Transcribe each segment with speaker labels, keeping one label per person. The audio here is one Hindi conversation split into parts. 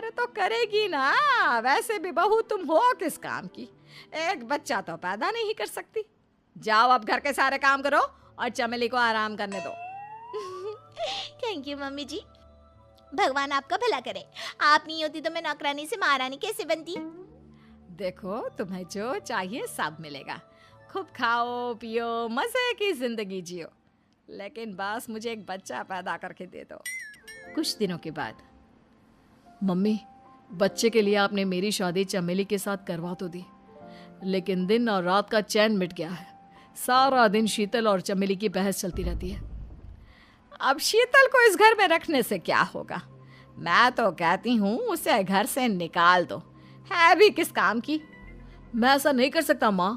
Speaker 1: अरे तो करेगी ना, वैसे भी बहू तुम हो किस काम की, एक बच्चा तो पैदा नहीं कर सकती। जाओ अब घर के सारे काम करो और चमेली को आराम करने दो।
Speaker 2: थैंक यू मम्मी जी, भगवान आपका भला करे। आप नहीं होती तो मैं नौकरानी से महारानी कैसे बनती।
Speaker 1: देखो तुम्हें जो चाहिए सब मिलेगा, खूब खाओ पियो, मजे की जिंदगी जियो, लेकिन बस मुझे एक बच्चा पैदा करके दे दो। कुछ दिनों के बाद, मम्मी बच्चे के लिए आपने मेरी शादी चमेली के साथ करवा तो दी, लेकिन दिन और रात का चैन मिट गया है। सारा दिन शीतल और चमेली की बहस चलती रहती है। अब शीतल को इस घर में रखने से क्या होगा, मैं तो कहती हूँ उसे घर से निकाल दो, है भी किस काम की। मैं ऐसा नहीं कर सकता माँ,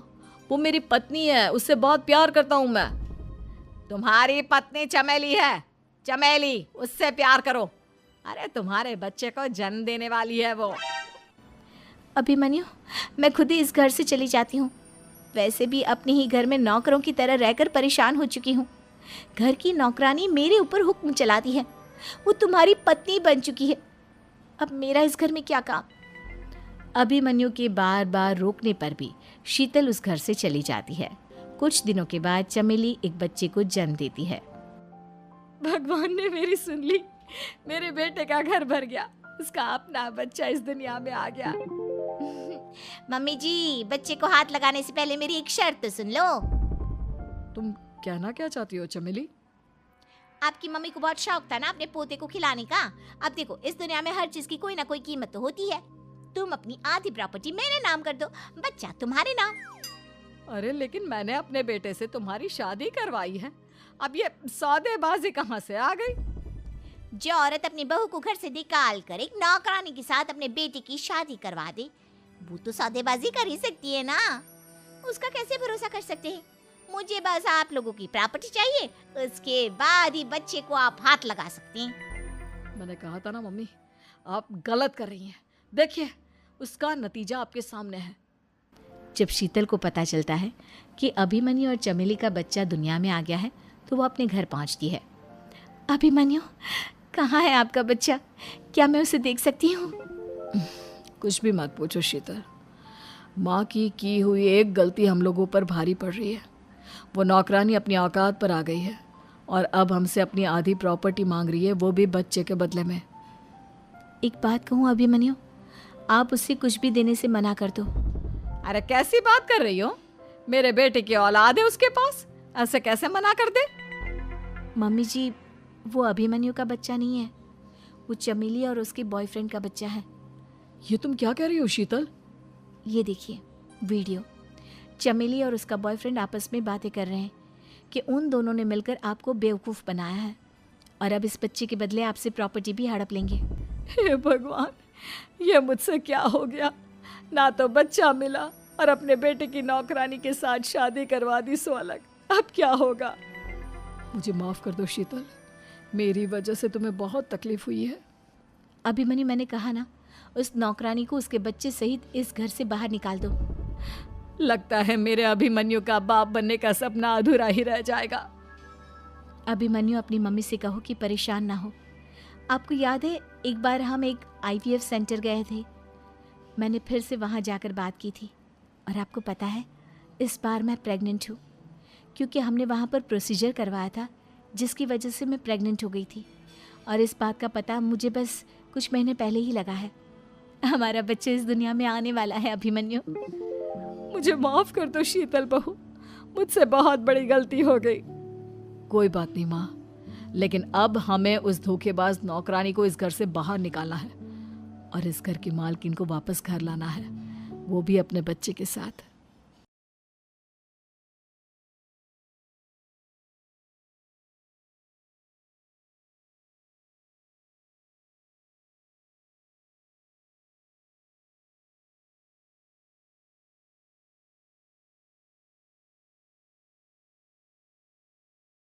Speaker 1: वो मेरी पत्नी है, उससे बहुत प्यार करता हूँ मैं। तुम्हारी पत्नी चमेली है, चमेली उससे प्यार करो। अरे तुम्हारे बच्चे को जन्म देने वाली है वो।
Speaker 2: अभिमन्यु, मैं खुद ही इस घर से चली जाती हूँ। वैसे भी अपने ही घर में नौकरों की तरह रहकर परेशान हो चुकी हूँ। घर की नौकरानी मेरे ऊपर हुक्म चलाती है, वो तुम्हारी पत्नी बन चुकी है। अब मेरा इस घर में क्या काम। अभिमन्यु के बार बार रोकने पर भी शीतल उस घर से चली जाती है। कुछ दिनों के बाद चमेली एक बच्चे को जन्म देती है।
Speaker 1: भगवान ने मेरी सुन ली, मेरे बेटे का घर भर गया, उसका अपना बच्चा इस दुनिया में आ गया।
Speaker 2: मम्मी जी, बच्चे को हाथ लगाने से पहले मेरी एक शर्त तो सुन लो।
Speaker 1: तुम कहना क्या चाहती हो चमेली?
Speaker 2: आपकी मम्मी को बहुत शौक था ना अपने पोते को खिलाने का। अब देखो, इस दुनिया में हर चीज की कोई ना कोई कीमत तो होती है। तुम अपनी आधी प्रॉपर्टी मेरे नाम कर दो, बच्चा तुम्हारे नाम।
Speaker 1: अरे लेकिन मैंने अपने बेटे से तुम्हारी शादी करवाई है, अब ये सौदेबाजी कहाँ से आ गई?
Speaker 2: जो औरत अपनी बहू को घर से निकाल कर एक नौकरानी के साथ अपने बेटे की शादी करवा दे, वो तो सौदेबाजी कर ही सकती है ना। उसका कैसे भरोसा कर सकते हैं। मुझे बस आप लोगों की प्रॉपर्टी चाहिए, उसके बाद ही बच्चे को आप हाथ लगा सकते हैं।
Speaker 1: मैंने कहा था ना मम्मी, आप गलत कर रही हैं। देखिए उसका नतीजा आपके सामने है।
Speaker 2: जब शीतल को पता चलता है कि अभिमन्यु और चमेली का बच्चा दुनिया में आ गया है, तो वो अपने घर पहुंचती है। अभिमन्यु, कहाँ है आपका बच्चा? क्या मैं उसे देख सकती हूँ?
Speaker 1: कुछ भी मत पूछो शीतल, माँ की हुई एक गलती हम लोगों पर भारी पड़ रही है। वो नौकरानी अपनी औकात पर आ गई है और अब हमसे अपनी आधी प्रॉपर्टी मांग रही है, वो भी बच्चे के बदले में।
Speaker 2: एक बात कहूँ अभिमन्यु, आप उससे कुछ भी देने से मना कर दो।
Speaker 1: अरे कैसी बात कर रही हो, मेरे बेटे की औलाद है उसके पास, ऐसे कैसे मना कर दे?
Speaker 2: मम्मी जी, वो अभिमन्यु का बच्चा नहीं है, वो चमेली और उसके बॉयफ्रेंड का बच्चा है।
Speaker 1: ये तुम क्या कह रही हो शीतल?
Speaker 2: ये देखिए वीडियो, चमेली और उसका बॉयफ्रेंड आपस में बातें कर रहे हैं कि उन दोनों ने मिलकर आपको बेवकूफ़ बनाया है और अब इस बच्चे के बदले आपसे प्रॉपर्टी भी हड़प लेंगे।
Speaker 1: हे भगवान, ये मुझसे क्या हो गया, ना तो बच्चा मिला और अपने बेटे की नौकरानी के साथ शादी करवा दी सो अलग। अब क्या होगा? मुझे माफ़ कर दो शीतल, मेरी वजह से तुम्हें बहुत तकलीफ हुई है।
Speaker 2: अभिमन्यु, मैंने कहा ना, उस नौकरानी को उसके बच्चे सहित इस घर से बाहर निकाल दो।
Speaker 1: लगता है मेरे अभिमन्यु का बाप बनने का सपना अधूरा ही रह जाएगा।
Speaker 2: अभिमन्यु, अपनी मम्मी से कहो कि परेशान ना हो। आपको याद है एक बार हम एक IVF सेंटर गए थे, मैंने फिर से वहाँ जाकर बात की थी और आपको पता है इस बार मैं प्रेग्नेंट हूँ, क्योंकि हमने वहाँ पर प्रोसीजर करवाया था जिसकी वजह से मैं प्रेग्नेंट हो गई थी और इस बात का पता मुझे बस कुछ महीने पहले ही लगा है। हमारा बच्चा इस दुनिया में आने वाला है अभिमन्यु।
Speaker 1: मुझे माफ़ कर दो शीतल बहू, मुझसे बहुत बड़ी गलती हो गई। कोई बात नहीं माँ, लेकिन अब हमें उस धोखेबाज नौकरानी को इस घर से बाहर निकालना है और इस घर की मालकिन को वापस घर लाना है, वो भी अपने बच्चे के साथ।